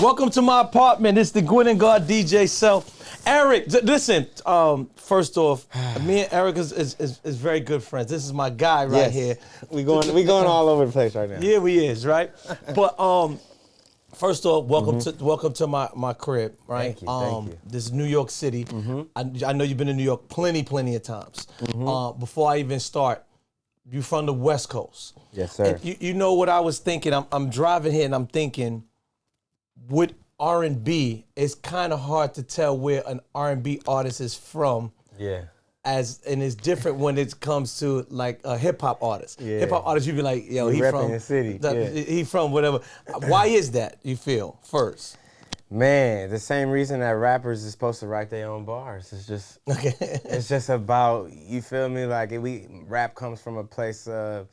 Welcome to my apartment. It's the Gwen and God DJ Cell. Eric, listen, first off, me and Eric is very good friends. This is my guy right here. We going all over the place right now. Yeah, we is, right? But first off, welcome to my crib, right? Thank you. This is New York City. I know you've been in New York plenty of times. Before I even start, you from the West Coast. Yes, sir. And you know what I was thinking? I'm driving here and I'm thinking, with R&B, it's kind of hard to tell where an R&B artist is from. Yeah. And it's different when it comes to like a hip hop artist. Yeah. Hip hop artist, you be like, yo, he from the city. He from whatever. Why is that? You feel first? Man, the same reason that rappers is supposed to write their own bars. It's just, it's just about, you feel me? Like rap comes from a place of,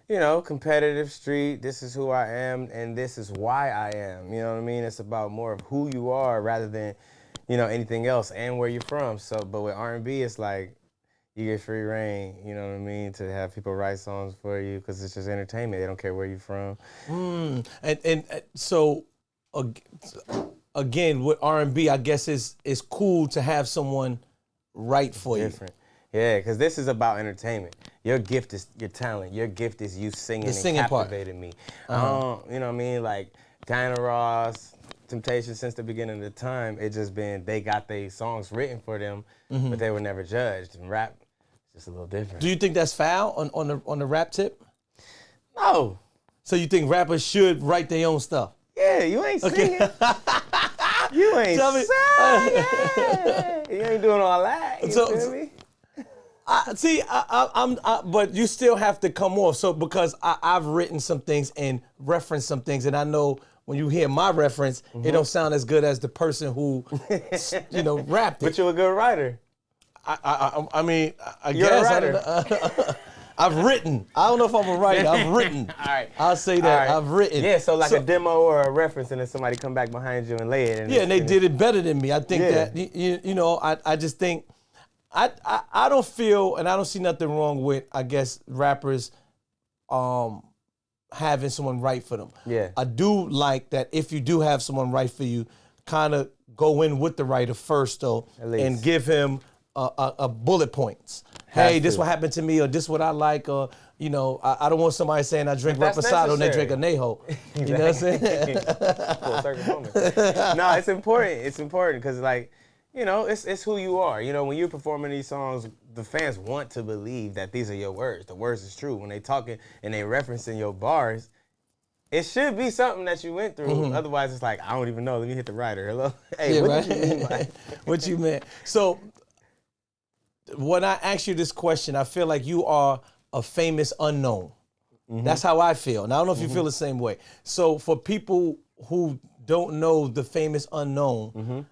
you know, competitive street. This is who I am, and this is why I am. You know what I mean? It's about more of who you are rather than, you know, anything else and where you're from. So, but with R&B, it's like you get free reign. You know what I mean? To have people write songs for you because it's just entertainment. They don't care where you're from. And so, again, with R&B, I guess it's cool to have someone write for you. Different. Yeah, because this is about entertainment. Your gift is your talent. Your gift is you singing and captivating me. You know what I mean? Like Diana Ross, Temptation, since the beginning of the time, it just been they got their songs written for them, but they were never judged. And rap is just a little different. Do you think that's foul on the rap tip? No. So you think rappers should write their own stuff? Yeah, you ain't singing. You ain't singing. You ain't doing all that. You feel me? But you still have to come off. So because I've written some things and referenced some things, and I know when you hear my reference, it don't sound as good as the person who, you know, rapped it. But you're a good writer. I mean, I You're guess. a writer. I've written. I don't know if I'm a writer. I've written. All right. I'll say that. Right. I've written. Yeah, so like a demo or a reference, and then somebody come back behind you and lay it. And they did it better than me. I think that, you know, I just think, I don't feel, and I don't see nothing wrong with, I guess, rappers having someone write for them. Yeah. I do like that if you do have someone write for you, kind of go in with the writer first, though, and give him a bullet points. Hey, this what happened to me, or this what I like, or, you know, I don't want somebody saying I drink Reposado and they drink Anejo. You know what I'm saying? Full circle moment. No, it's important. It's important because, like, you know, it's who you are. You know, when you're performing these songs, the fans want to believe that these are your words. The words is true. When they talking and they referencing your bars, it should be something that you went through. Otherwise, it's like, I don't even know. Let me hit the writer. Hello? Hey, what did you mean by what you meant? So, when I ask you this question, I feel like you are a famous unknown. That's how I feel. Now, I don't know if you feel the same way. So, for people who don't know the famous unknown,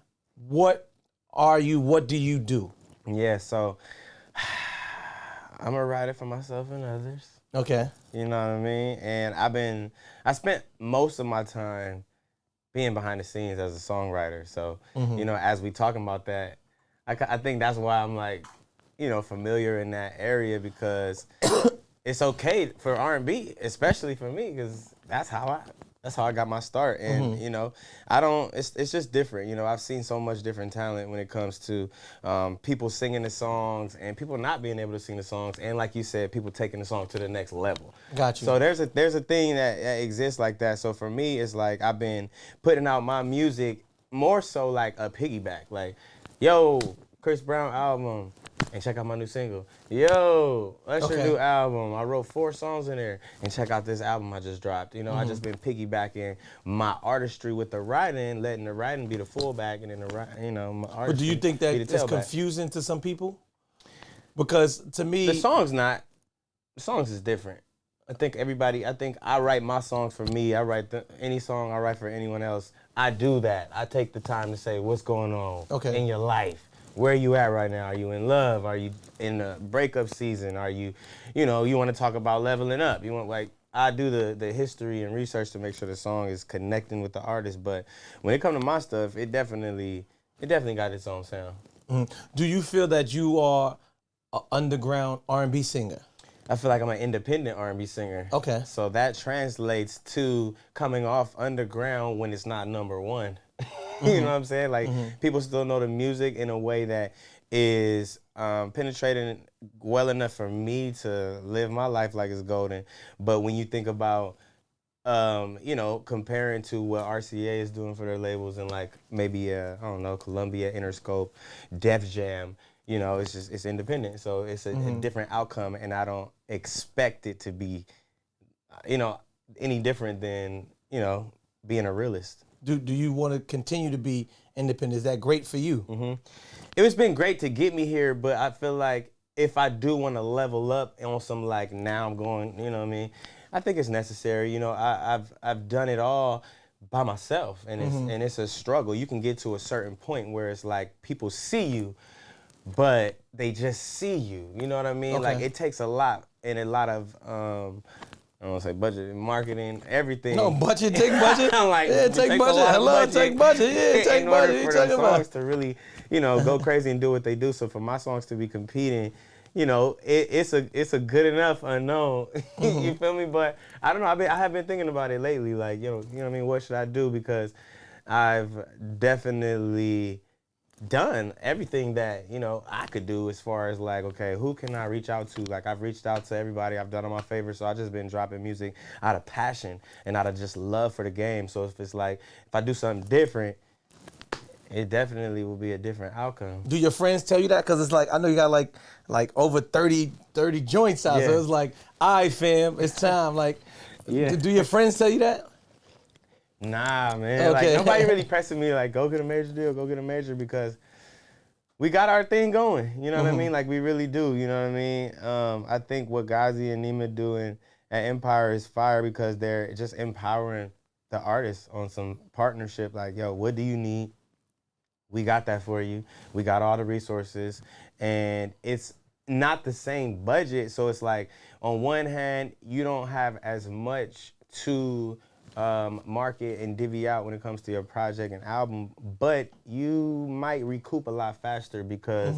what are you? What do you do? Yeah, so I'm a writer for myself and others. Okay. You know what I mean? And I spent most of my time being behind the scenes as a songwriter. So, you know, as we talking about that, I think that's why I'm like, you know, familiar in that area, because it's okay for R&B, especially for me, because that's how I got my start. And, you know, it's just different. You know, I've seen so much different talent when it comes to people singing the songs and people not being able to sing the songs. And like you said, people taking the song to the next level. Got you. So there's a thing that exists like that. So for me, it's like I've been putting out my music more so like a piggyback. Like, yo, Chris Brown album. And check out my new single. Yo, Usher new album. I wrote 4 songs in there. And check out this album I just dropped. You know, I just been piggybacking my artistry with the writing, letting the writing be the fullback, and then my artistry. But do you think that it's confusing to some people? Because to me, the songs is different. I think I write my songs for me. I write any song I write for anyone else. I do that. I take the time to say what's going on in your life. Where are you at right now? Are you in love? Are you in the breakup season? Are you, you want to talk about leveling up? You want, like, I do the history and research to make sure the song is connecting with the artist. But when it comes to my stuff, it definitely got its own sound. Do you feel that you are an underground R&B singer? I feel like I'm an independent R&B singer. Okay. So that translates to coming off underground when it's not number one. You know what I'm saying? Like, people still know the music in a way that is penetrating well enough for me to live my life like it's golden. But when you think about, you know, comparing to what RCA is doing for their labels and like maybe, I don't know, Columbia, Interscope, Def Jam, you know, it's independent. So it's a different outcome, and I don't expect it to be, you know, any different than, you know, being a realist. Do you want to continue to be independent? Is that great for you? It's been great to get me here, but I feel like if I do want to level up on some, like, now I'm going, you know what I mean? I think it's necessary. You know, I've done it all by myself, and it's a struggle. You can get to a certain point where it's like people see you, but they just see you. You know what I mean? Okay. Like, it takes a lot, and a lot of I don't want to say budget, marketing, everything. No, budget, take budget. I'm like, yeah, take budget. Hello, take budget. Yeah, take in budget. order for the songs to really, you know, go crazy and do what they do. So for my songs to be competing, you know, it's a good enough unknown. You feel me? But I don't know. I have been thinking about it lately. Like, you know what I mean? What should I do? Because I've definitely done everything that, you know, I could do as far as like, okay, who can I reach out to? Like, I've reached out to everybody. I've done all my favorites. So I just been dropping music out of passion and out of just love for the game. So if it's like, if I do something different, it definitely will be a different outcome. Do your friends tell you that? Because it's like, I know you got like over 30 joints out. Yeah. So it's like, all right, fam, it's time. Like, Yeah. do your friends tell you that? Nah, man. Okay. Like, nobody really pressing me like, go get a major deal, go get a major, because we got our thing going. You know what I mean? Like, we really do. You know what I mean? I think what Ghazi and Nima doing at Empire is fire, because they're just empowering the artists on some partnership. Like, yo, what do you need? We got that for you. We got all the resources, and it's not the same budget. So it's like, on one hand, you don't have as much to market and divvy out when it comes to your project and album, but you might recoup a lot faster because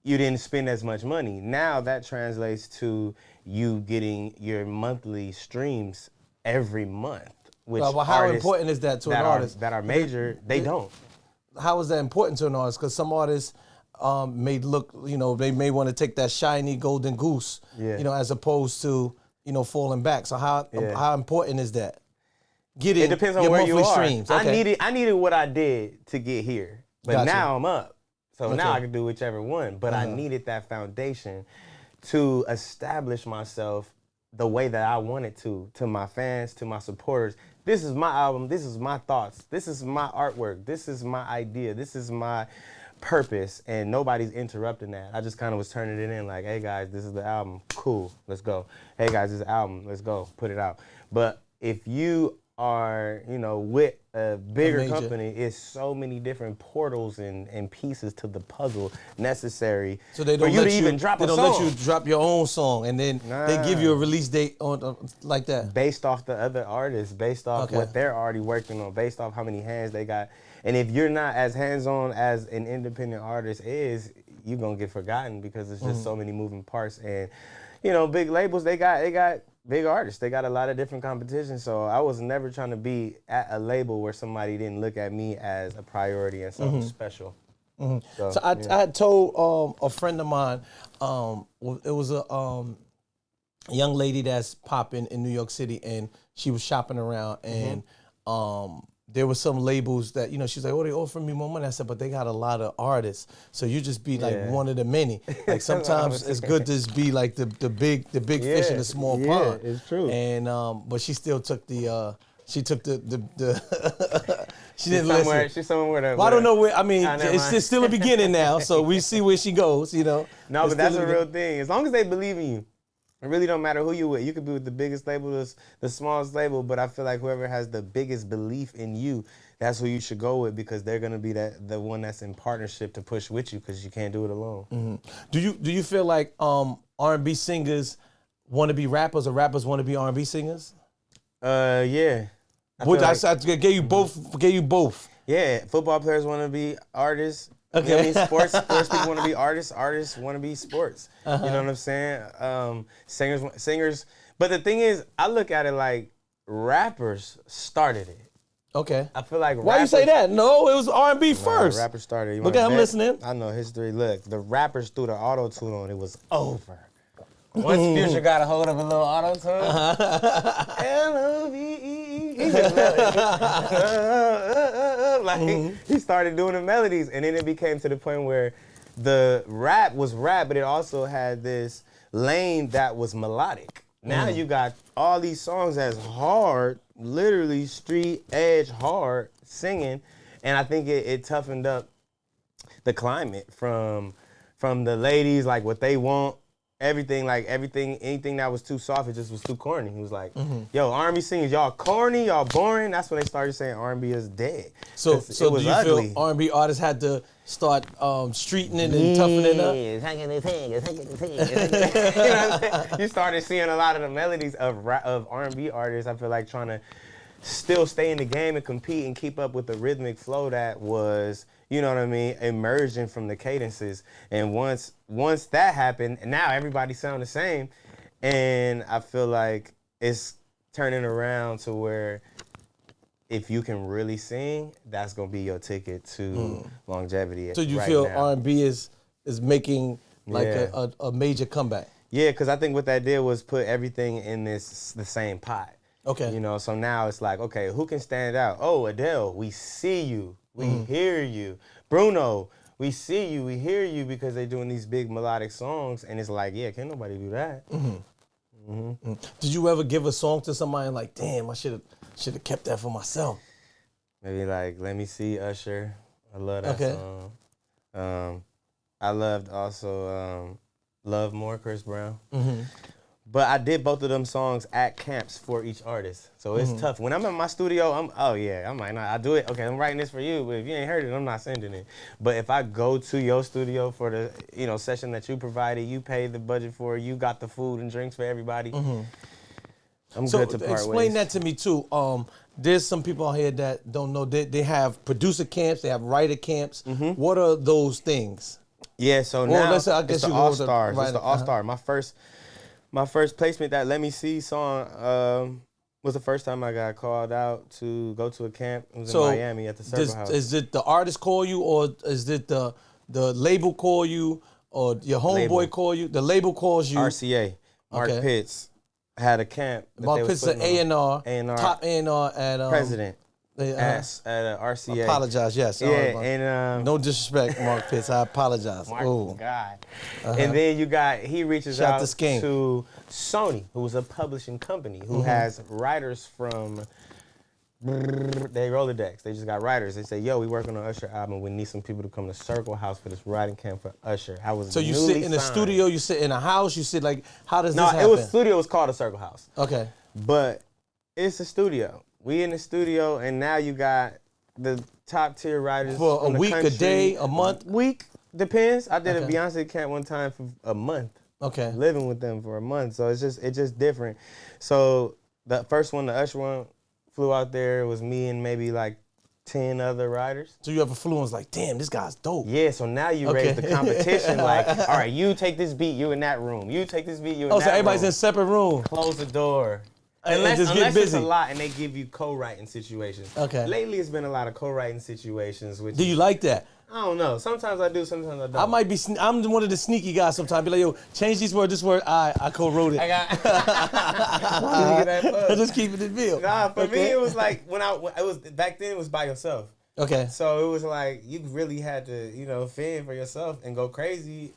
you didn't spend as much money. Now that translates to you getting your monthly streams every month. Which well, how important is that to an artist? That are major, they don't. How is that important to an artist? Because some artists may look, you know, they may want to take that shiny golden goose, you know, as opposed to, you know, falling back. So how important is that? It depends on where you are. Streams. Okay. I needed what I did to get here, but Gotcha. now I'm up. So now I can do whichever one. But I needed that foundation to establish myself the way that I wanted to my fans, to my supporters. This is my album. This is my thoughts. This is my artwork. This is my idea. This is my purpose, and nobody's interrupting that. I just kind of was turning it in like, hey guys, this is the album. Cool, let's go. Hey guys, this is the album. Let's go, put it out. But if you are, you know, with a bigger company, it's so many different portals and pieces to the puzzle necessary so they don't for you let to even drop a song. They don't let you drop your own song, and then they give you a release date on like that. Based off the other artists, based off what they're already working on, based off how many hands they got. And if you're not as hands-on as an independent artist is, you're going to get forgotten because there's just so many moving parts. And, you know, big labels, they got big artists. They got a lot of different competition. So I was never trying to be at a label where somebody didn't look at me as a priority and something special. So I had told a friend of mine, it was a young lady that's popping in New York City, and she was shopping around, and there were some labels that, you know, she's like, oh, they offer me more money. I said, but they got a lot of artists. So you just be like one of the many. Like, sometimes it's good to just be like the big fish in a small pond. Yeah, it's true. And but she still took the she didn't listen. She's somewhere. Well, I don't know where. I mean, it's still a beginning now, so we see where she goes. You know. No, but that's a real thing. As long as they believe in you, it really don't matter who you with. You could be with the biggest label, the smallest label, but I feel like whoever has the biggest belief in you, that's who you should go with, because they're gonna be the one that's in partnership to push with you, because you can't do it alone. Do you feel like R&B singers want to be rappers, or rappers want to be R&B singers? Yeah. I gave you both. Yeah, football players want to be artists. You know what I mean? Sports people want to be artists. Artists want to be sports. You know what I'm saying? Singers. But the thing is, I look at it like rappers started it. Okay. I feel like Why you say that? No, it was R&B first. Rappers started. You Look at him listening. I know history. Look, the rappers threw the auto-tune on. It was over. Once Future got a hold of a little auto-tune, L-O-V-E, he just like he started doing the melodies, and then it became to the point where the rap was rap, but it also had this lane that was melodic. Now you got all these songs that's hard, literally street edge hard singing, and I think it toughened up the climate from the ladies, like what they want. Anything that was too soft, it just was too corny. He was like, yo, R&B singers, y'all corny, y'all boring. That's when they started saying R&B is dead. So it was do you ugly. feel R&B artists had to start streetening and toughening it up? You know what I'm saying? You started seeing a lot of the melodies of R&B artists, I feel like, trying to still stay in the game and compete and keep up with the rhythmic flow that was, you know what I mean, emerging from the cadences. And once that happened, and now everybody sound the same, and I feel like it's turning around to where if you can really sing, that's gonna be your ticket to longevity. So you right feel now. R&B is making like a major comeback? Yeah, because I think what that did was put everything in the same pot. Okay. You know, so now it's like, okay, who can stand out? Oh, Adele, we see you, we hear you. Bruno, we see you, we hear you, because they're doing these big melodic songs, and it's like, yeah, can't nobody do that. Did you ever give a song to somebody and like, damn, I should have kept that for myself? Maybe like, Let Me See, Usher. I love that song. I loved also Love More, Chris Brown. But I did both of them songs at camps for each artist. So it's tough. When I'm in my studio, I'm like, nah, I do it. Okay, I'm writing this for you, but if you ain't heard it, I'm not sending it. But if I go to your studio for the session that you provided, you paid the budget for, you got the food and drinks for everybody, I'm good to part ways. Explain that to me too. There's some people out here that don't know. They have producer camps, they have writer camps. What are those things? Yeah, so now it's the All-Stars. It's the All-Star. My first placement, that Let Me See song, was the first time I got called out to go to a camp. It was in Miami at the Circle House. Is it the artist call you, or is it the label call you, or your homeboy call you? The label calls you. RCA. Mark Pitts had a camp. Mark Pitts is an A&R, top A&R at president. At RCA. I apologize, yes. Yeah, and no disrespect, Mark Pitts. I apologize. Mark, God. And then he reaches out to Sony, who's a publishing company, who has writers from, they Rolodex. They just got writers. They say, yo, we working on Usher album. We need some people to come to Circle House for this writing camp for Usher. So you sit in the studio, you sit in a house, you sit like, how does this happen? No, it was called a Circle House. Okay. But it's a studio. We in the studio, and now you got the top tier writers for a week, a day, a month. Week depends. I did a Beyonce camp one time for a month. Okay. Living with them for a month, so it's just different. So the first one, the Usher one, flew out there. It was me and maybe like 10 other writers. So you ever flew and was like, damn, this guy's dope. Yeah. So now you raise the competition. Like, all right, you take this beat, you in that room. You take this beat, you in that room. Oh, so everybody's in a separate room. Close the door. Unless it's a lot and they give you co-writing situations. Okay. Lately, it's been a lot of co-writing situations. Do you like that? I don't know. Sometimes I do, sometimes I don't. I might be. I'm one of the sneaky guys. Sometimes be like, yo, change this word. I co-wrote it. I just keep it in view. Nah, for me it was like back then it was by yourself. Okay. So it was like you really had to fend for yourself and go crazy.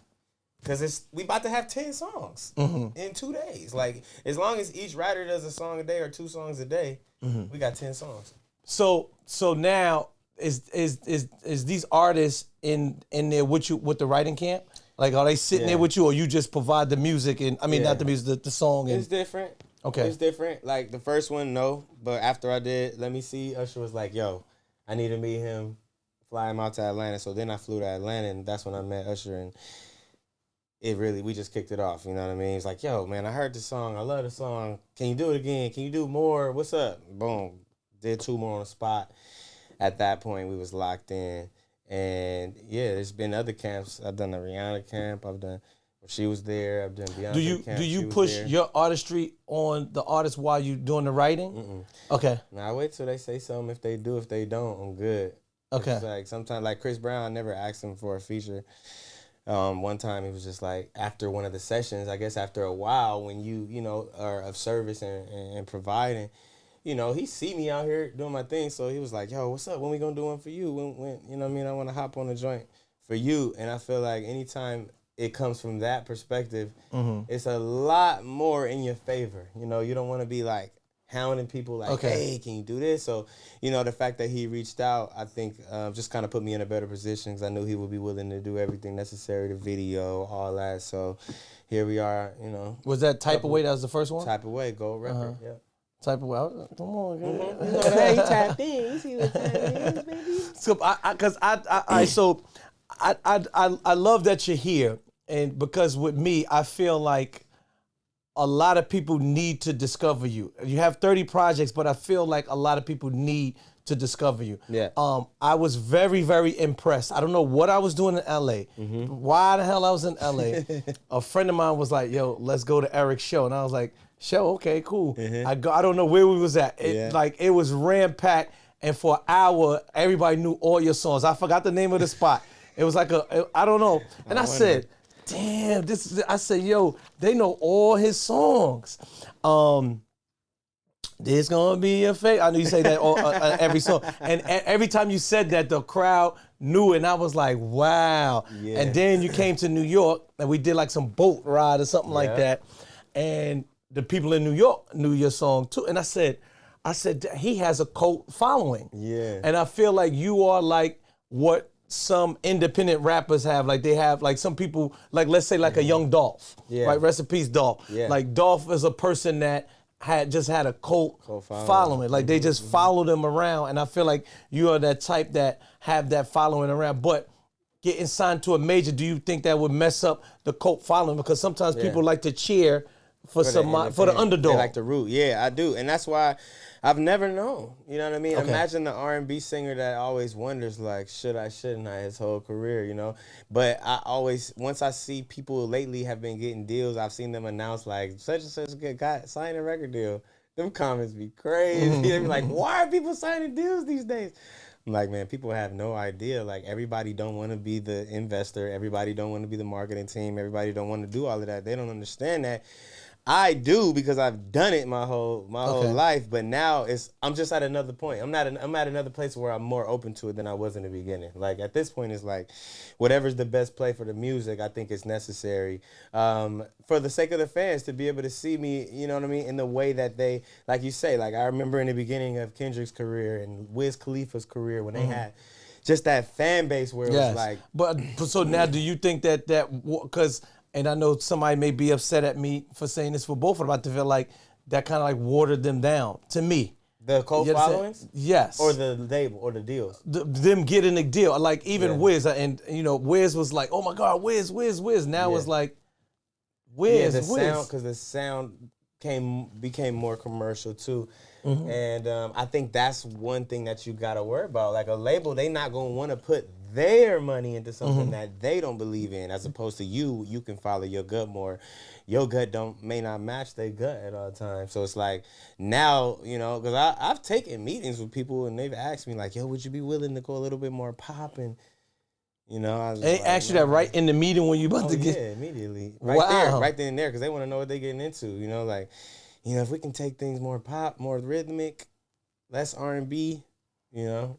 Because we about to have 10 songs in 2 days. Like, as long as each writer does a song a day or 2 songs a day, we got 10 songs. So now is these artists in there with you with the writing camp? Like, are they sitting there with you, or you just provide the music and not the music, the song? And, it's different. Okay. It's different. Like the first one, no, but after I did Let Me See, Usher was like, yo, I need to meet him, fly him out to Atlanta. So then I flew to Atlanta, and that's when I met Usher, and we just kicked it off, you know what I mean? He's like, yo, man, I heard the song. I love the song. Can you do it again? Can you do more? What's up? Boom. Did 2 more on the spot. At that point, we was locked in. And yeah, there's been other camps. I've done the Rihanna camp. I've done, she was there. I've done Beyonce camp. Do you push your artistry on the artist while you doing the writing? Okay. Nah, I wait till they say something. If they do, if they don't, I'm good. Okay. It's like sometimes, like Chris Brown, I never asked him for a feature. One time he was just like, after one of the sessions, I guess after a while, when you know, are of service and providing, you know, he see me out here doing my thing, so he was like, yo, what's up? When we gonna do one for you? When you know what I mean? I want to hop on a joint for you. And I feel like anytime it comes from that perspective, it's a lot more in your favor. You know, you don't want to be like hounding people like, hey, can you do this? So, you know, the fact that he reached out, I think just kind of put me in a better position, because I knew he would be willing to do everything necessary, the video, all that. So here we are, you know. Was that Type of Way? That was the first one? Type of Way, gold record, yeah. Type of Way. Come on, girl. You know, hey, he tapped in. You see what time it is, baby? So, I love that you're here, and because with me, I feel like a lot of people need to discover you. You have 30 projects, but I feel like a lot of people need to discover you. Yeah. I was very, very impressed. I don't know what I was doing in LA. Why the hell I was in LA? A friend of mine was like, yo, let's go to Eric's show. And I was like, show, okay, cool. I don't know where we was at. It was ram-packed, and for an hour, everybody knew all your songs. I forgot the name of the spot. It was like I don't know. And I said, damn, I said, yo, they know all his songs. There's gonna be a fake. I know you say that every song, and every time you said that, the crowd knew it, and I was like, wow. Yeah. And then you came to New York, and we did like some boat ride or something like that, and the people in New York knew your song too. And I said, he has a cult following. Yeah. And I feel like you are like what some independent rappers have. Like they have, like some people, like let's say like a young Dolph. Yeah. Right? Rest in peace, Dolph. Yeah. Like Dolph is a person that had a cult following. Like they just followed him around. And I feel like you are that type that have that following around. But getting signed to a major, do you think that would mess up the cult following? Because sometimes people like to cheer for the underdog. They like to root. Yeah, I do. And that's why I've never known. You know what I mean? Okay. Imagine the R&B singer that always wonders, like, should I, shouldn't I, his whole career, you know? But I always, once I see people lately have been getting deals, I've seen them announce, like, such and such good guy signed a record deal. Them comments be crazy. They be like, why are people signing deals these days? I'm like, man, people have no idea. Like, everybody don't want to be the investor. Everybody don't want to be the marketing team. Everybody don't want to do all of that. They don't understand that. I do, because I've done it my whole life, but now I'm just at another point. I'm at another place where I'm more open to it than I was in the beginning. Like at this point, it's like whatever's the best play for the music, I think it's necessary for the sake of the fans to be able to see me, you know what I mean, in the way that they, like you say, like I remember in the beginning of Kendrick's career and Wiz Khalifa's career when they had just that fan base where it was like. But so now, do you think that because. And I know somebody may be upset at me for saying this for both of them. I feel like that kind of like watered them down to me. The cult followings? Yes. Or the label or the deals? Them getting a deal. Like even Wiz, and you know, Wiz was like, oh my God, Wiz. Now it's like, Wiz, sound, because the sound became more commercial too. And I think that's one thing that you got to worry about. Like a label, they not going to want to put their money into something that they don't believe in, as opposed to you can follow your gut more. Your gut may not match their gut at all times. So it's like now, you know, because I've taken meetings with people and they've asked me like, yo, would you be willing to go a little bit more pop? And, you know, I was they like, asked you that right in the meeting when you about to get. Yeah, immediately. Right then and there, because they want to know what they're getting into, you know, like, you know, if we can take things more pop, more rhythmic, less R&B, you know,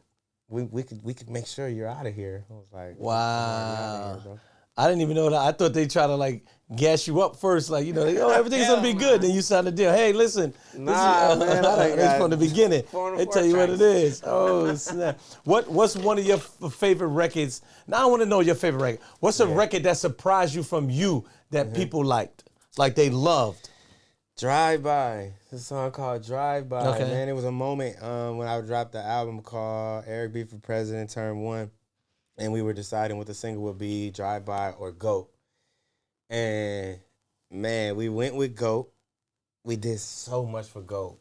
we could make sure you're out of here. I was like, wow. Here, I didn't even know that. I thought they try to like gas you up first, like, you know, everything's gonna be good. Then you sign the deal. Hey, listen, man, it's from the beginning. They tell you what it is. Oh snap! What's one of your favorite records? Now I want to know your favorite record. What's a record that surprised you from you that people liked, like they loved? Drive By. It's a song called Drive By. Okay. Man, it was a moment when I dropped the album called Eric B for President Term 1, and we were deciding what the single would be, Drive By or Goat. And man, we went with Goat. We did so much for Goat.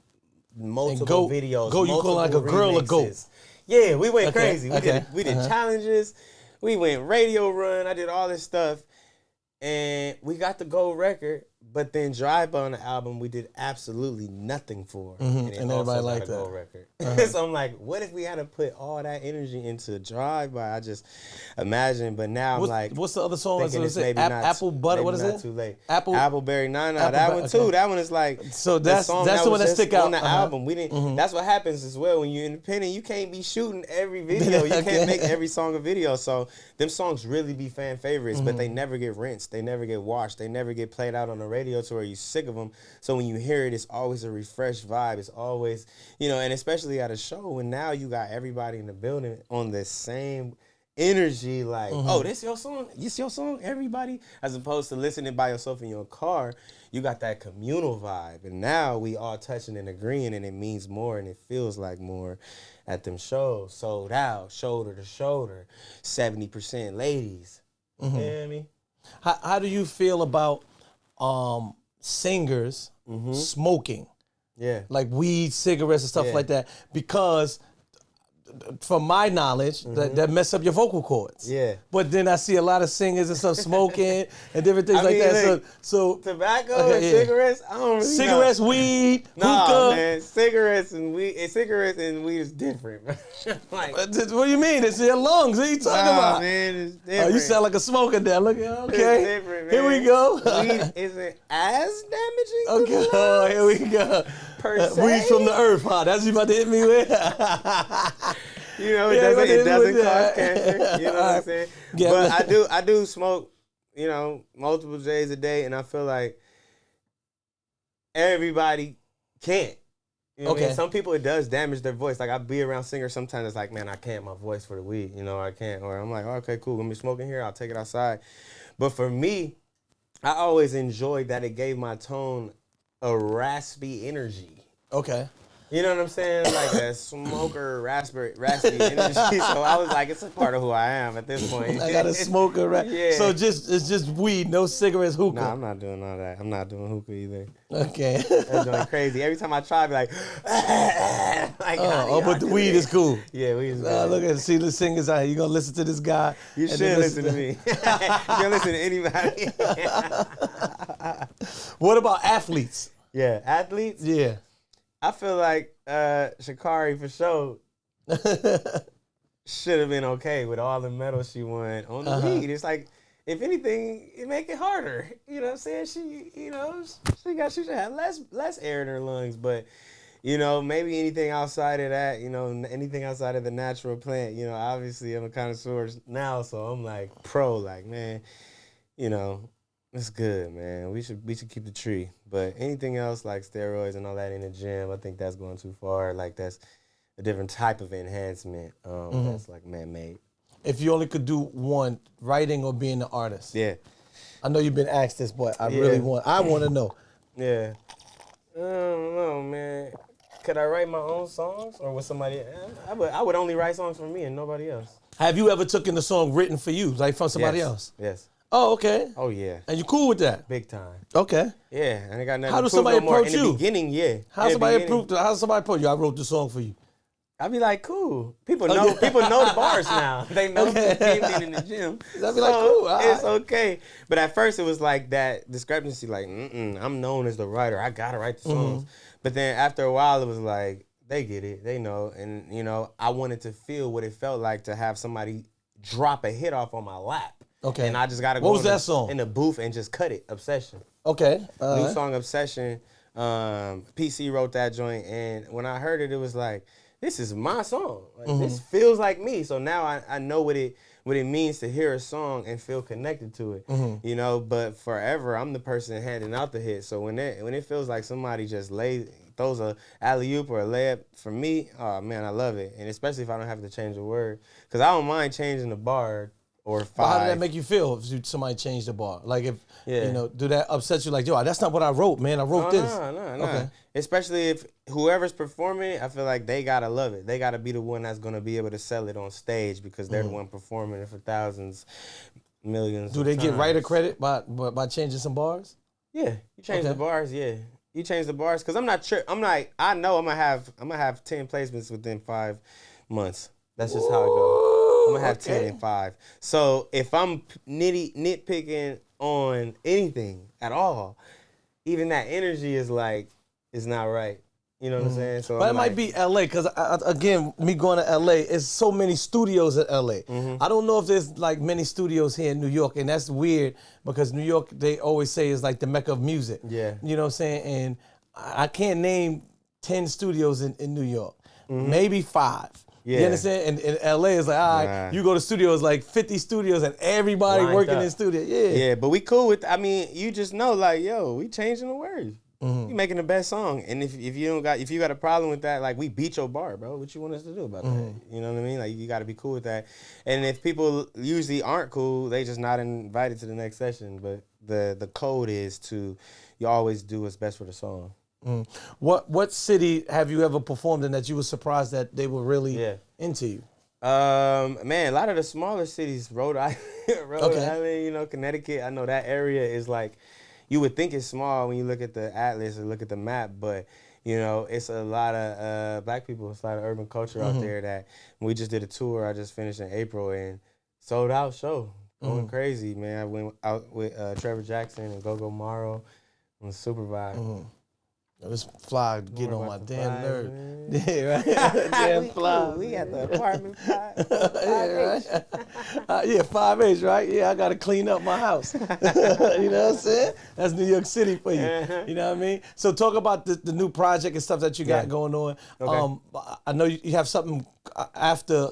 Multiple videos. Goat, you call like a girl or Goat? Yeah, we went Okay, crazy. okay. We did challenges. We went radio run. I did all this stuff. And we got the gold record, but then Drive By on the album, we did absolutely nothing for. And it And also everybody got liked a that. gold record. So I'm like, what if we had to put all that energy into Drive By? I just imagine, but now I'm like, what's the other song? thinking it's maybe not Apple Butter. What is not it? Too late. Appleberry. No, Apple that Bu- one okay. too. That one is like So the that's song the one was that just stick out on the album. We didn't. That's what happens as well when you're independent. You can't be shooting every video. You can't make every song a video. So them songs really be fan favorites, but they never get rinsed. They never get washed. They never get played out on the radio to where you're sick of them. So when you hear it, it's always a refreshed vibe. It's always, and especially at a show when now you got everybody in the building on the same energy, like, oh, this your song? This your song? Everybody? As opposed to listening by yourself in your car, you got that communal vibe. And now we all touching and agreeing, and it means more and it feels like more at them shows. Sold out, shoulder to shoulder, 70% ladies. You hear me? How do you feel about singers smoking? Yeah. Like weed, cigarettes, and stuff like that? Because from my knowledge, that mess up your vocal cords. Yeah. But then I see a lot of singers and stuff smoking and different things like that. Look, So tobacco and cigarettes, I don't really cigarettes, know. weed, Nah, hookah. man, cigarettes and weed is different. Like, What do you mean? It's in your lungs. What are you talking about? man, it's Oh, different. you sound like a smoker now. Look, okay. It's different, man. Here we go. Weed isn't as damaging. To Okay, the oh, lungs, here we go. per se. Weed from the earth, huh? That's what you about to hit me with? It doesn't cause cancer. You know what I'm saying? Yeah, but I do smoke, multiple J's a day, and I feel like everybody can't. You know what I mean? Some people, it does damage their voice. Like, I be around singers sometimes, it's like, man, I can't, my voice for the weed. I can't. Or I'm like, oh, okay, cool, gonna be smoking here, I'll take it outside. But for me, I always enjoyed that it gave my tone a raspy energy. Okay. You know what I'm saying? Like a smoker, raspy energy. So I was like, it's a part of who I am at this point. I got a smoker, right? Yeah. So it's just weed, no cigarettes, hookah. Nah, I'm not doing all that. I'm not doing hookah either. Okay. That's going crazy. Every time I try, I be like, but the weed is cool. Yeah, weed is good. Look at see the singers out here. You gonna listen to this guy? You and should then listen to me. You can listen to anybody. What about athletes? Yeah, athletes. Yeah. I feel like Sha'Carri for sure should have been okay with all the medals she won on the weed. It's like, if anything, it make it harder. You know what I'm saying? She should have less air in her lungs, but maybe anything outside of that, anything outside of the natural plant, obviously I'm a connoisseur now, so I'm like pro, like, man, it's good, man. We should keep the tree. But anything else like steroids and all that in the gym, I think that's going too far. Like, that's a different type of enhancement that's like man-made. If you only could do one, writing or being an artist. Yeah. I know you've been asked this, but I want to know. Yeah. I don't know, man. Could I write my own songs, or with somebody? I would only write songs for me and nobody else. Have you ever taken a song written for you, like from somebody else? Yes. Oh, okay. Oh, yeah. And you cool with that? Big time. Okay. Yeah, and I got nothing How to does prove somebody no more. approach In you? the beginning, yeah. How somebody approach you? I wrote the song for you. I'd be like, cool. People know the bars now. They know the game in the gym. I'd be like, cool. It's okay. But at first it was like that discrepancy, like, I'm known as the writer. I gotta write the songs. But then after a while it was like, they get it. They know. And, I wanted to feel what it felt like to have somebody drop a hit off on my lap. Okay. And I just gotta go What was that song? in the booth and just cut it. Obsession. Okay. New song, Obsession. PC wrote that joint, and when I heard it, it was like, this is my song. Like, this feels like me. So now I know what it means to hear a song and feel connected to it. But forever I'm the person handing out the hit. So when it feels like somebody just throws a alley-oop or a layup, for me, oh man, I love it. And especially if I don't have to change a word, because I don't mind changing the bar or 5. Well, how did that make you feel if somebody changed the bar? Like, if do that upset you? Like, yo, that's not what I wrote, man. I wrote this. No. Okay. Especially if whoever's performing it, I feel like they gotta love it. They gotta be the one that's gonna be able to sell it on stage, because they're the one performing it for thousands, millions. Do they get writer credit by changing some bars? Yeah, you change the bars. Yeah, you change the bars, because I'm not sure. I know I'm gonna have 10 placements within 5 months. That's just how it goes. I'm gonna have Okay. 10 and 5. So if I'm nitpicking on anything at all, even that energy is like, it's not right. You know what I'm saying? So But I'm it like, might be LA because again, me going to LA, it's so many studios in LA. I don't know if there's like many studios here in New York, and that's weird because New York, they always say, is like the mecca of music. Yeah. You know what I'm saying? And I can't name 10 studios in New York, maybe 5. You Yeah. understand? And LA is like, all right, Nah. you go to studios, like 50 studios, and everybody Lined working up. in studio. Yeah. Yeah, but we cool with. I mean, you just know, like, yo, we changing the words. You making the best song, and if you got a problem with that, like, we beat your bar, bro. What you want us to do about that? You know what I mean? Like, you got to be cool with that. And if people usually aren't cool, they just not invited to the next session. But the code is to you always do what's best for the song. What city have you ever performed in that you were surprised that they were really Yeah. into you? Man, a lot of the smaller cities, Rhode Island, Okay. Island, you know, Connecticut. I know that area is like, you would think it's small when you look at the atlas or look at the map, but you know, it's a lot of black people, it's a lot of urban culture out there that we just did a tour. I just finished in April and sold out show, going crazy, man. I went out with Trevor Jackson and Go-Go Morrow on the super vibe. This fly getting on my about the damn vibes, nerve. man. Yeah, right. Damn we fly. cool. We at the apartment 5. Yeah, right. Yeah, 5H, right? Yeah, I gotta clean up my house. You know what I'm saying? That's New York City for you. You know what I mean? So talk about the new project and stuff that you got going on. Okay. I know you have something after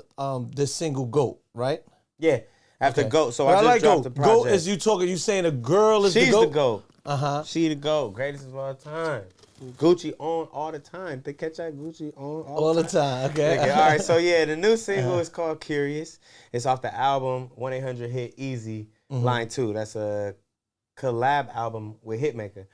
this single "Goat," right? Yeah, after GOAT. So But I just dropped the GOAT. project. GOAT is you saying a girl is She's the GOAT? the GOAT. Uh-huh. She the GOAT. Greatest of all time. Gucci on all the time. They catch that Gucci on All the time, okay. Okay, all right, so yeah, the new single is called Curious. It's off the album 1-800-HIT Easy, Line 2. That's a collab album with Hitmaker.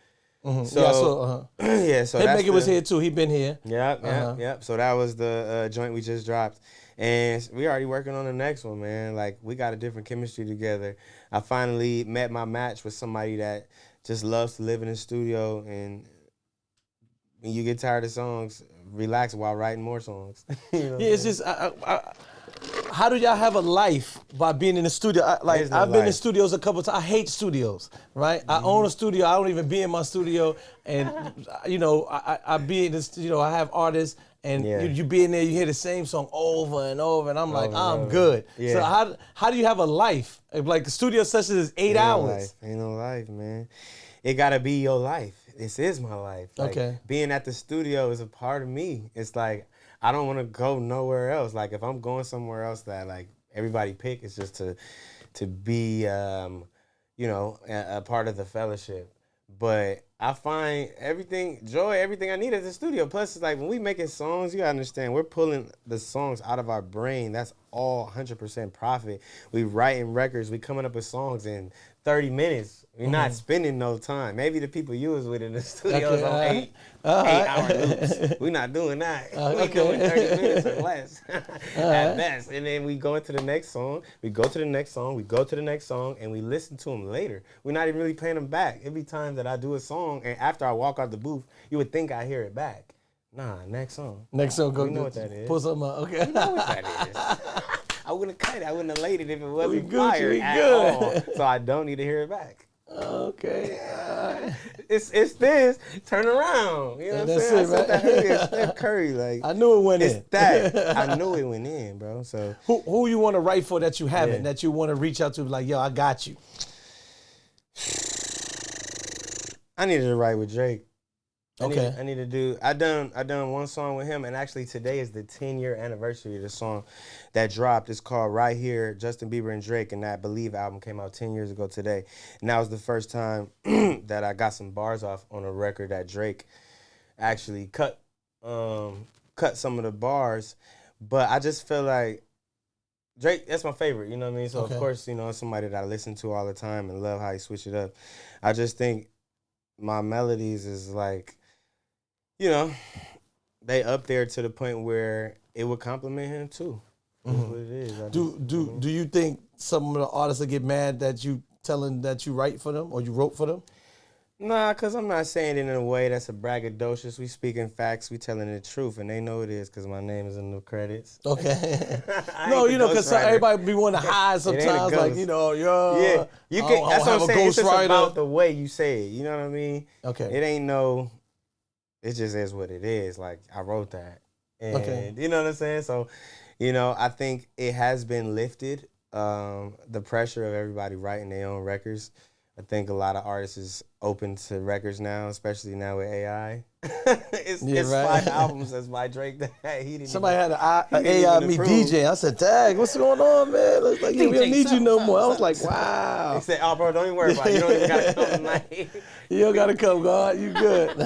So, Yeah, so yeah, so that's Hitmaker was here too. He been here. Yep. So that was the joint we just dropped. And we already working on the next one, man. Like, we got a different chemistry together. I finally met my match with somebody that just loves to live in the studio, and when you get tired of songs, relax while writing more songs. You know Yeah, it's just, how do y'all have a life by being in the studio? There's no I've been in life. studios a couple times. I hate studios, right? I own a studio. I don't even be in my studio. And, you know, I be in this, you know, I have artists, and you be in there, you hear the same song over and over, and I'm like, I'm good. Yeah. So how do you have a life? Like, a studio session is 8 hours. Ain't no life, man. It gotta be your life. This is my life. Like, Okay. being at the studio is a part of me. It's like, I don't want to go nowhere else. Like, if I'm going somewhere else that, like, everybody pick, it's just to be, you know, a part of the fellowship. But I find everything I need at the studio. Plus, it's like, when we making songs, you gotta understand, we're pulling the songs out of our brain. That's all 100% profit. We writing records. We coming up with songs in 30 minutes. We're not spending no time. Maybe the people you was with in the studio is on 8-hour loops. We're not doing that. We doing 30 minutes or less at best. And then we go into the next song. We go to the next song. We go to the next song, and we listen to them later. We're not even really playing them back. It'd be times that I do a song, and after I walk out the booth, you would think I hear it back. Nah, next song. Next song, go. We know what that is. Pull something up. Okay. You know what that is. I wouldn't have cut it. I wouldn't have laid it if it wasn't Gucci, fire we at good. all. So I don't need to hear it back. Okay. It's this. Turn around. You know what I'm that's saying? it, I said that right? earlier. Steph Curry. Like, I knew it went it's in. that. I knew it went in, bro. So Who you want to write for that you haven't, Yeah. that you want to reach out to, like, yo, I got you. I needed to write with Drake. Okay. I need to do. I done one song with him, and actually today is the 10-year anniversary of the song that dropped. It's called Right Here, Justin Bieber and Drake, and that Believe album came out 10 years ago today. And that was the first time that I got some bars off on a record that Drake actually cut some of the bars. But I just feel like Drake, that's my favorite, you know what I mean? So, Okay. of course, you know, it's somebody that I listen to all the time and love how he switch it up. I just think my melodies is like, you know, they up there to the point where it would compliment him too. That's what it is. Do you think some of the artists will get mad that you telling that you write for them or you wrote for them? Nah, because I'm not saying it in a way that's a braggadocious. We speaking facts. We telling the truth. And they know it is because my name is in the credits. Okay. I No, ain't you the know, because ghostwriter. everybody be wanting to hide It ain't a sometimes. Like, ghost. you know, Yeah, you can. I That's don't what have I'm a saying. It's just ghostwriter. about the way you say it. You know what I mean? Okay. It ain't no. It just is what it is. Like I wrote that, and Okay. you know what I'm saying. So, you know, I think it has been lifted. The pressure of everybody writing their own records. I think a lot of artists is open to records now, especially now with AI. It's right. 5 albums that's by Drake that he didn't. Somebody even, had an didn't AI even me approve. DJ. I said, "Dang, what's going on, man?" It's like, yeah, we don't DJ, need you no more. I was like, They wow. said, "Oh, bro, don't even worry about it. You don't even gotta come tonight." You don't gotta come, God. You good.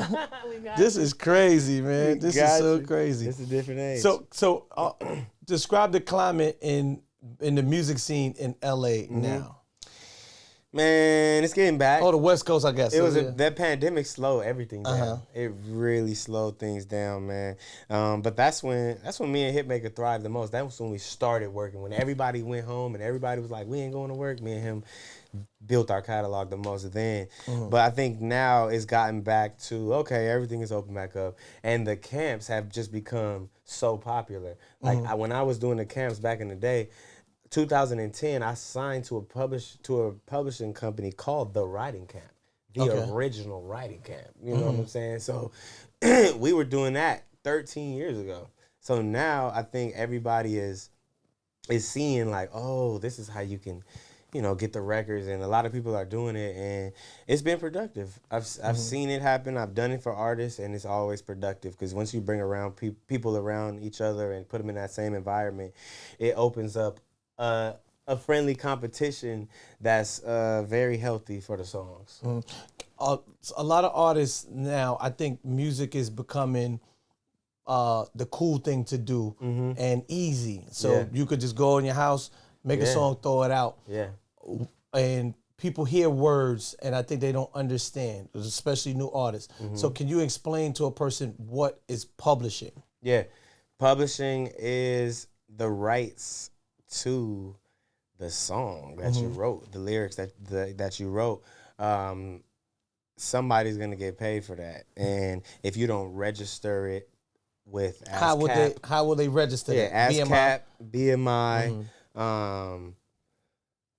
This is crazy, man. This is so crazy. It's a different age. So, describe the climate in the music scene in LA now. Man, it's getting back. Oh, the West Coast, I guess. It was that pandemic slowed everything down. It really slowed things down, man. But that's when me and Hitmaker thrived the most. That was when we started working. When everybody went home and everybody was like, "We ain't going to work." Me and him built our catalog the most then. But I think now it's gotten back to okay, everything is open back up, and the camps have just become so popular. Like when I was doing the camps back in the day. 2010, I signed to a publishing company called The Writing Camp, the original writing camp. You know what I'm saying? So we were doing that 13 years ago. So now I think everybody is seeing like, oh, this is how you can, you know, get the records, and a lot of people are doing it, and it's been productive. I've seen it happen. I've done it for artists, and it's always productive because once you bring around people around each other and put them in that same environment, it opens up a friendly competition that's very healthy for the songs. A lot of artists now, I think music is becoming the cool thing to do and easy. So you could just go in your house, make a song, throw it out. Yeah. And people hear words, and I think they don't understand, especially new artists. So can you explain to a person what is publishing? Yeah. Publishing is the rights to the song that you wrote, the lyrics that you wrote. Somebody's gonna get paid for that, and if you don't register it with ASCAP, how will they register? Yeah, ASCAP, BMI,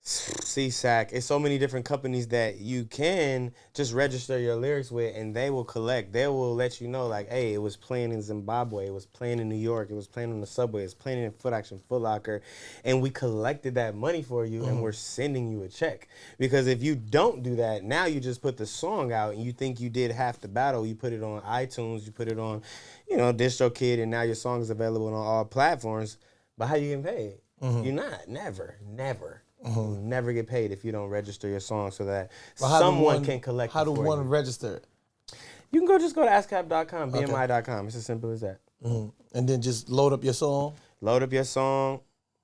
CSAC. It's so many different companies that you can just register your lyrics with, and they will collect. They will let you know, like, hey, it was playing in Zimbabwe, it was playing in New York, it was playing on the subway, it's playing in Foot Action, Foot Locker, and we collected that money for you, and we're sending you a check. Because if you don't do that, now you just put the song out, and you think you did half the battle. You put it on iTunes, you put it on, you know, DistroKid, and now your song is available on all platforms. But how you getting paid? You're not. Never. You never get paid if you don't register your song so that someone can collect it for you. How do one register it? You can just go to ASCAP.com, BMI.com. It's as simple as that. And then just load up your song? Load up your song.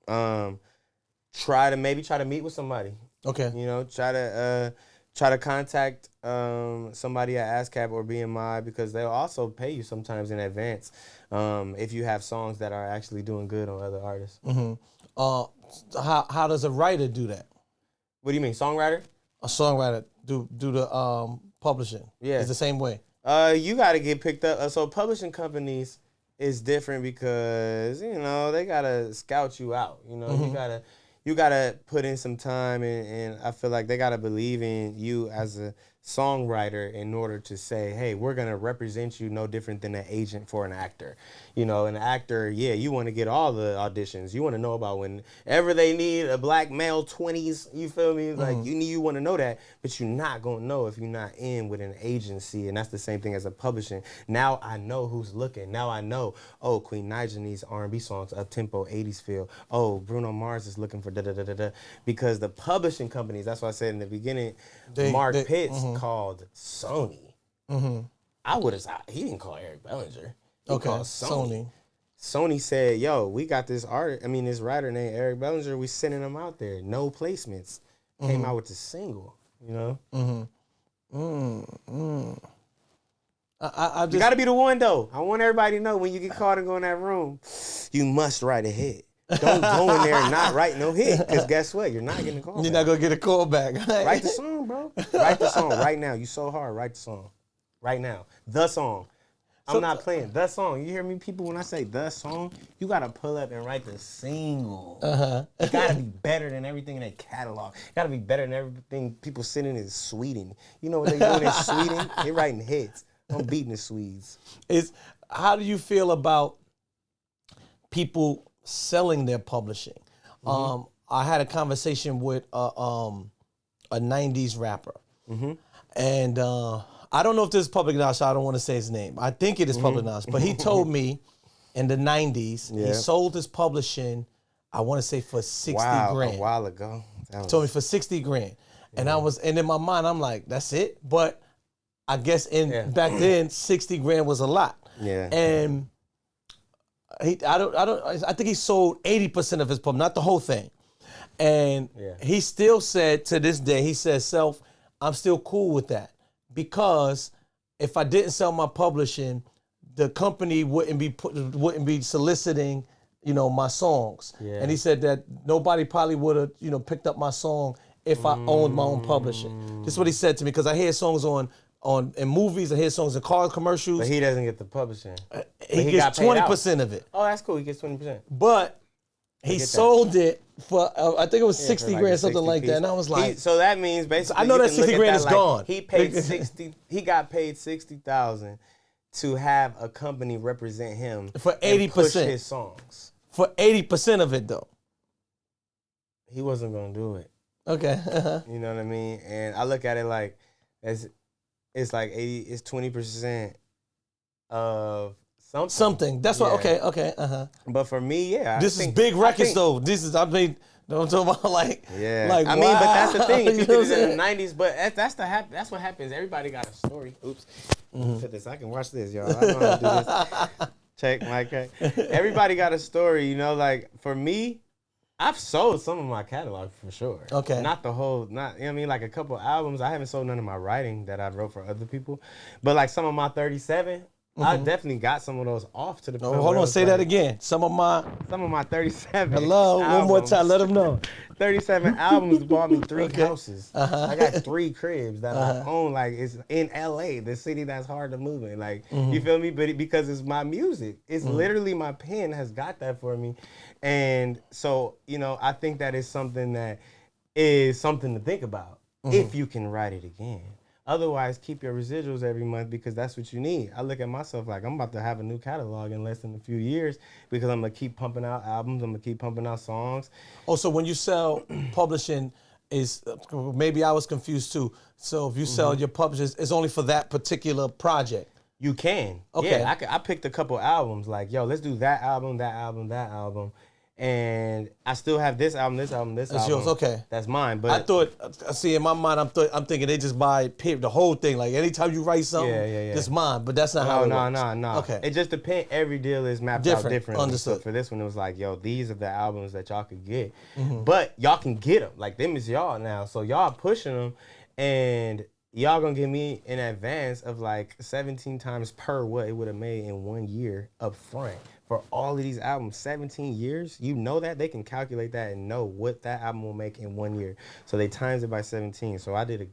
Try to meet with somebody. Okay. You know, try to contact somebody at ASCAP or BMI, because they'll also pay you sometimes in advance if you have songs that are actually doing good on other artists. How does a writer do that? What do you mean, songwriter? A songwriter do the publishing. Yeah, it's the same way. You got to get picked up. So publishing companies is different because you know they gotta scout you out. You know you gotta put in some time, and I feel like they gotta believe in you as a songwriter in order to say, hey, we're gonna represent you no different than an agent for an actor. You know, an actor, yeah, you want to get all the auditions. You want to know about whenever they need a black male 20s, you feel me? Like, you want to know that, but you're not going to know if you're not in with an agency, and that's the same thing as a publishing. Now I know who's looking. Now I know, oh, Queen Naija needs R&B songs, up-tempo, 80s feel. Oh, Bruno Mars is looking for da-da-da-da-da. Because the publishing companies, that's what I said in the beginning, Mark Pitts called Sony. He didn't call Eric Bellinger. He called Sony. Sony said, yo, we got this this writer named Eric Bellinger. We sending him out there. No placements. Came out with the single, you know? You got to be the one, though. I want everybody to know when you get called and go in that room, you must write a hit. Don't go in there and not write no hit, because guess what? You're not getting a call. You're not gonna get a call back. Write the song, bro. Write the song right now. You so hard. Write the song right now. The song. I'm not playing the song. You hear me, people? When I say the song, you gotta pull up and write the single. It gotta be better than everything in their catalog. It gotta be better than everything people sitting in Sweden. You know what they doing in Sweden? They writing hits. I'm beating the Swedes. How do you feel about people selling their publishing? I had a conversation with a 90s rapper. And I don't know if this is public knowledge, so I don't want to say his name. I think it is public knowledge. But he told me in the 90s, he sold his publishing, I want to say for 60 grand. A while ago. Told me for 60 grand. And and in my mind, I'm like, that's it? But I guess back then, 60 grand was a lot. Yeah. And I think he sold 80% of his publishing, not the whole thing. And he still said to this day, he says, Self, I'm still cool with that. Because if I didn't sell my publishing, the company wouldn't be soliciting, my songs. Yeah. And he said that nobody probably would have, picked up my song if I owned my own publishing. This is what he said to me, because I hear songs in movies, I hear songs in car commercials. But he doesn't get the publishing. He gets 20% of it. Oh, that's cool. He gets 20%. But he sold it for, I think it was 60 grand, something like that. And I was like... so that means basically... I know that 60 grand is gone. He paid 60... He got paid $60,000 to have a company represent him for 80%. And push his songs. For 80% of it, though. He wasn't going to do it. Okay. You know what I mean? And I look at it like... It's like 80... It's 20% of... Something. That's what. Okay. But for me, this is big records though. This is. I'm talking about like. Yeah. Like, I mean, but that's the thing. If you did it in the '90s, but that's what happens. Everybody got a story. Oops. Put this. I can watch this, y'all. I know how to do this. Check, mic check. Everybody got a story. Like for me, I've sold some of my catalog for sure. Okay. Not the whole. Not. You know what I mean? Like a couple albums. I haven't sold none of my writing that I wrote for other people, but like some of my 37. I definitely got some of those off to the point. Hold on, say that again. Some of my 37. Hello, albums, one more time, let them know. 37 albums bought me 3 houses. I got 3 cribs that I own. Like it's in LA, the city that's hard to move in. Like you feel me? But because it's my music, it's literally my pen has got that for me, and so I think that is something to think about if you can write it again. Otherwise, keep your residuals every month because that's what you need. I look at myself like I'm about to have a new catalog in less than a few years because I'm going to keep pumping out albums. I'm going to keep pumping out songs. Oh, so when you sell publishing, maybe I was confused too. So if you sell your publishers, it's only for that particular project? You can. Okay. Yeah, I picked a couple albums like, yo, let's do that album, that album, that album. And I still have this album. That's yours, okay. That's mine. But I thought, see, in my mind, I'm thinking they just buy the whole thing. Like anytime you write something, it's mine. But that's not how it works. No. Okay. It just depends. Every deal is mapped out differently. Understood. So for this one, it was like, yo, these are the albums that y'all could get. But y'all can get them. Like them is y'all now. So y'all pushing them, and y'all gonna give me in advance of like 17 times per what it would have made in 1 year up front. For all of these albums, 17 years, that they can calculate that and know what that album will make in 1 year. So they times it by 17. So I did a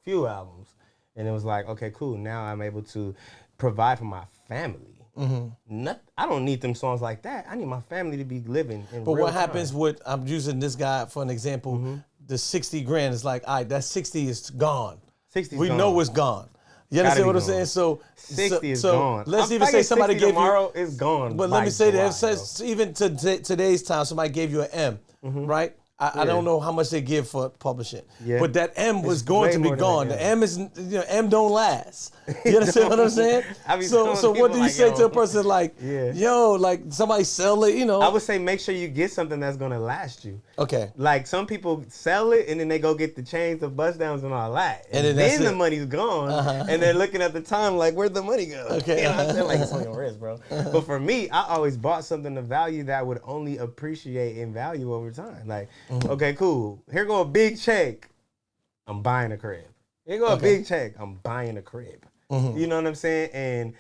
few albums, and it was like, okay, cool. Now I'm able to provide for my family. I don't need them songs like that. I need my family to be living in. But real what time. happens with? I'm using this guy for an example. The 60 grand is like, all right, that 60 is gone. 60 we gone. know it's gone. You understand what I'm saying? So 60 is gone. Let's even say somebody gave tomorrow is gone. But let me say that even to today's time, somebody gave you an M, right? I don't know how much they give for publishing, but that M was going to be gone. The M is, M don't last. You understand what I'm saying? So what do you say to a person like, yo, like somebody sell it, I would say make sure you get something that's gonna last you. Okay. Like some people sell it and then they go get the chains, the bust downs, and all that, and then the money's gone, and they're looking at the time like, where'd the money go? Okay. You know what I'm saying? Like it's on your wrist, bro. But for me, I always bought something of value that would only appreciate in value over time. Like, okay, cool. Here go a big check. I'm buying a crib. Here go a big check. I'm buying a crib. You know what I'm saying? And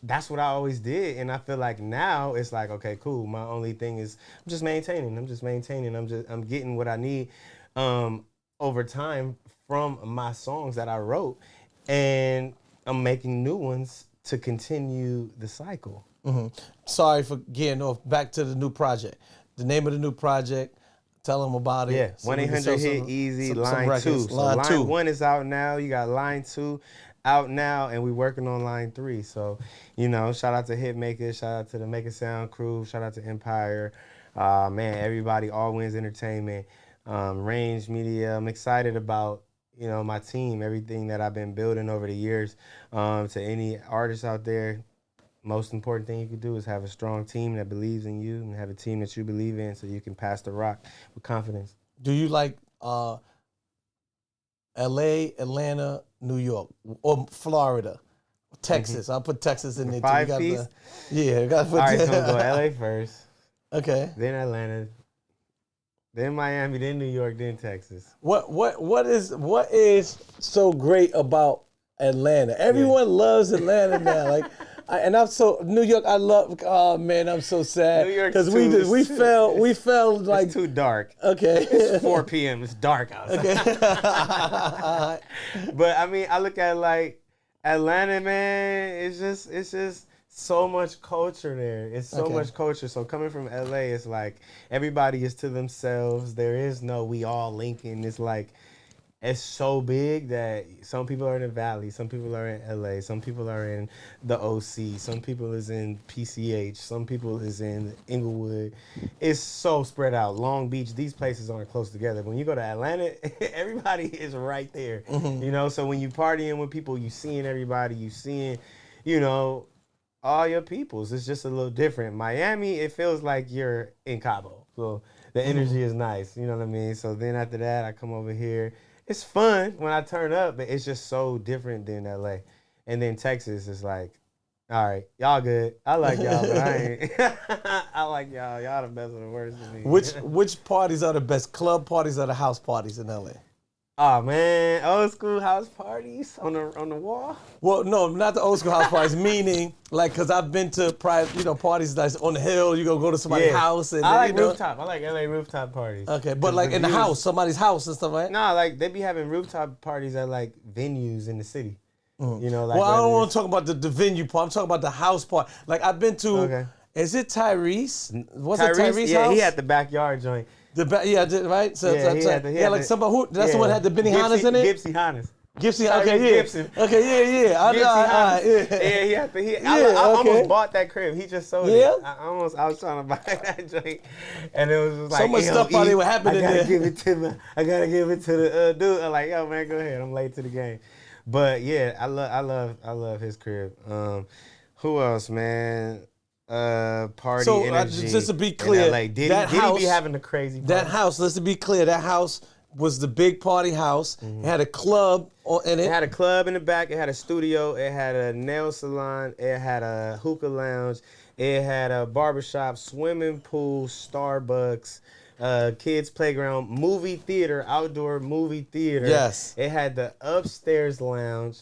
that's what I always did. And I feel like now it's like, okay, cool. My only thing is I'm just maintaining. I'm getting what I need over time from my songs that I wrote. And I'm making new ones to continue the cycle. Sorry for getting off. Back to the new project. The name of the new project. Tell them about it. Yeah, So we can 1-800 sell hit some- easy some line records. 2. So Line 2. 1 is out now. You got line 2 out now, and we're working on line 3. So, shout out to Hitmakers, shout out to the Make It Sound crew, shout out to Empire, man, everybody, All Wins Entertainment, Range Media. I'm excited about my team, everything that I've been building over the years. To any artists out there, most important thing you can do is have a strong team that believes in you and have a team that you believe in so you can pass the rock with confidence. Do you like L.A., Atlanta, New York, or Florida, Texas? I'll put Texas in there too. 5-piece? Yeah, we got to put All right, so we'll go LA first, Okay. then Atlanta, then Miami, then New York, then Texas. What is so great about Atlanta? Everyone loves Atlanta now. Like, I'm so New York. I love. Oh man, I'm so sad New York because we fell like It's too dark. Okay. It's 4 p.m. It's dark outside. Okay. But I mean, I look at like Atlanta, man. It's just so much culture there. It's so much culture. So coming from LA, it's like everybody is to themselves. There is no we all linking. It's like it's so big that some people are in the Valley, some people are in LA, some people are in the OC, some people is in PCH, some people is in Inglewood. It's so spread out. Long Beach, these places aren't close together. When you go to Atlanta, everybody is right there. So when you partying with people, you seeing everybody, you seeing, all your peoples. It's just a little different. Miami, it feels like you're in Cabo. So the energy is nice. You know what I mean? So then after that, I come over here. It's fun when I turn up, but it's just so different than LA. And then Texas is like, all right, y'all good. I like y'all, but I ain't. I like y'all. Y'all the best of the worst to me. Which parties are the best? Club parties or the house parties in LA? Oh man, old school house parties on the wall. Well, no, not the old school house parties. Meaning, like, cause I've been to private, parties that's on the hill. You go to somebody's house and I like rooftop. I like LA rooftop parties. Okay, but like in the house, somebody's house and stuff, right? Nah, like they be having rooftop parties at like venues in the city. Like. Well, I don't want to talk about the venue part. I'm talking about the house part. Like I've been to. Okay. Is it Tyrese? Was Tyrese? it Tyrese Yeah, house? he had the backyard joint. Right. So, Yeah, he had like somebody who that's the one that had the Benny Hannas in it. Gipsy Hannas. Gibson, Tyrese okay, yeah. Gibson. Okay, yeah. Yeah, he had to. I almost bought that crib. He just sold it. Yeah? I was trying to buy that joint, and it was just like So much stuff probably would happen in there. I gotta give it to the dude. I'm like, yo, man, go ahead. I'm late to the game, but yeah, I love his crib. Who else, man? Party energy. Just to be clear, did he be having a crazy party? That house, let's be clear, that house was the big party house. It had a club in it. It had a club in the back. It had a studio. It had a nail salon. It had a hookah lounge. It had a barbershop, swimming pool, Starbucks, kids playground, movie theater, outdoor movie theater. Yes. It had the upstairs lounge.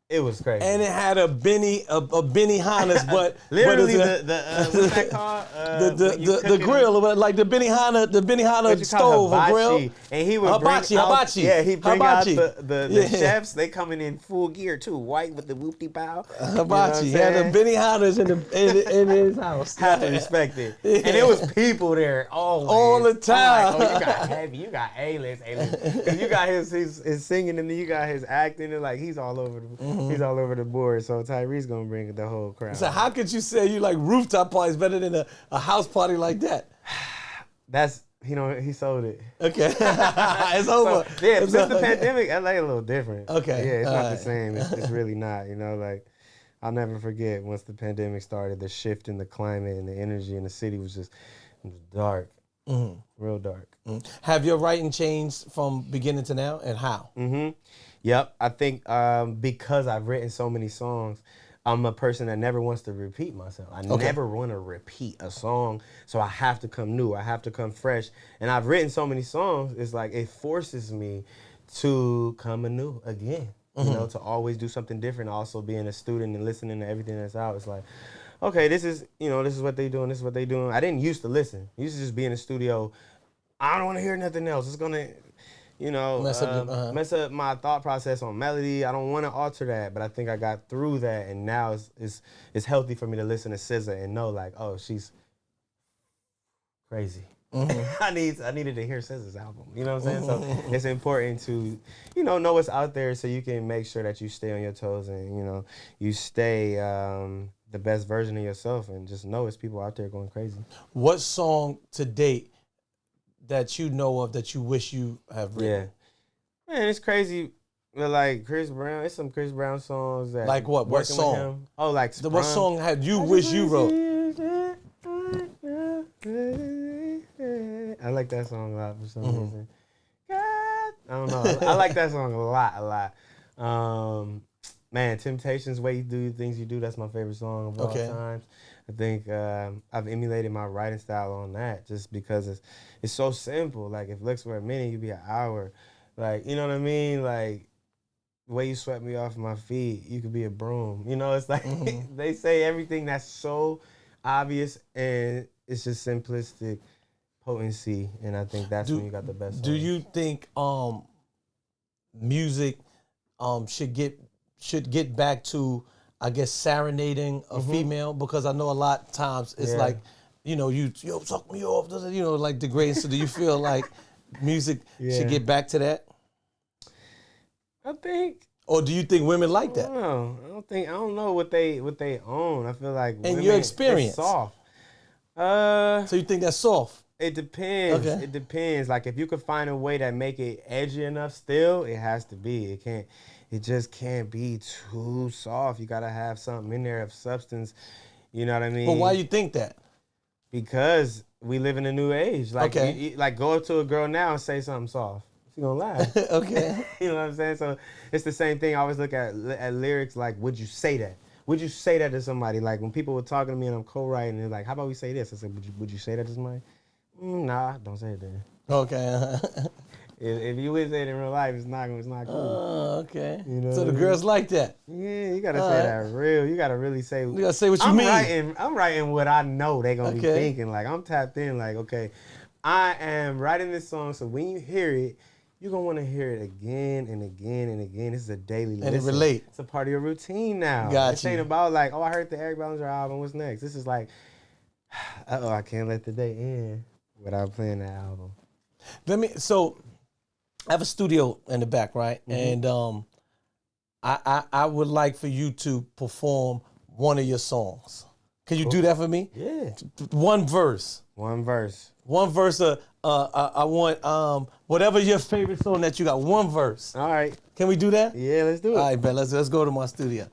It was crazy. And it had a Benny Hannas, but literally what's that called? The grill, like the Benny Hanna stove or grill. And he would hibachi. Yeah, he bring hibachi. out the chefs. They coming in full gear too, white with the whoopty pow. Hibachi. He had the Benny Hannas in his house. Have to respect it. Yeah. And it was people there always. All the time. Like, oh, you got heavy, you got A-list. Because you got his singing and then you got his acting and like he's all over He's all over the board, so Tyrese gonna bring the whole crowd. So how could you say you like rooftop parties better than a house party like that? That's he sold it. Okay, it's over. So, yeah, since the pandemic, LA a little different. Okay, yeah, it's not the same. It's really not. Like I'll never forget once the pandemic started, the shift in the climate and the energy in the city was just dark, real dark. Have your writing changed from beginning to now, and how? Yep, I think because I've written so many songs, I'm a person that never wants to repeat myself. I never want to repeat a song, so I have to come new. I have to come fresh. And I've written so many songs, it's like it forces me to come anew again. You know, to always do something different. Also being a student and listening to everything that's out. It's like, okay, this is what they doing. This is what they doing. I didn't used to listen. I used to just be in the studio. I don't want to hear nothing else. It's gonna, mess up my thought process on melody. I don't want to alter that, but I think I got through that, and now it's healthy for me to listen to SZA and know like, oh, she's crazy. I needed to hear SZA's album. You know what I'm saying? So it's important to, know what's out there so you can make sure that you stay on your toes and you stay the best version of yourself, and just know it's people out there going crazy. What song to date that you know of that you wish you have written? Yeah, man, it's crazy. But like Chris Brown, it's some Chris Brown songs that like what? What song? Oh, like what song had you wish you wrote? I like that song a lot for some reason. God, I don't know. I like that song a lot. Man, Temptations, Way You Do Things You Do, that's my favorite song of all times. I think I've emulated my writing style on that just because it's so simple. Like, if looks were a minute, you'd be an hour. Like, you know what I mean? Like, the way you swept me off my feet, you could be a broom. It's like they say everything that's so obvious and it's just simplistic potency, and I think that's when you got the best. Do you think music should get back to, I guess, serenading a female? Because I know a lot of times it's like, you suck me off, like degrading. So do you feel like music should get back to that? I think. Or do you think women like that? I don't know what they own. I feel like in your experience, it's soft. So you think that's soft? It depends. Okay. It depends. Like, if you could find a way that make it edgy enough, still, it has to be. It just can't be too soft. You gotta have something in there of substance. You know what I mean? But why you think that? Because we live in a new age. Like, like go up to a girl now and say something soft. She's gonna laugh. Okay. You know what I'm saying? So it's the same thing. I always look at lyrics like, would you say that? Would you say that to somebody? Like, when people were talking to me and I'm co-writing, they're like, how about we say this? I said, would you say that to somebody? Nah, don't say it then. Okay. If you would say it in real life, it's not cool. Okay. So the girls like that. Yeah, you gotta say that real. You gotta really say. You gotta say what you mean. I'm writing what I know they gonna be thinking. Like, I'm tapped in. Like, okay, I am writing this song, so when you hear it, you're gonna want to hear it again and again and again. This is a daily listen. And it relate. It's a part of your routine now. This ain't about like, oh, I heard the Eric Bellinger album. What's next? This is like, I can't let the day end without playing that album. So I have a studio in the back, right? And I would like for you to perform one of your songs. Can you do that for me? Yeah. One verse. I want whatever your favorite song that you got. One verse. All right. Can we do that? Yeah, let's do it. All right, Ben. Let's go to my studio.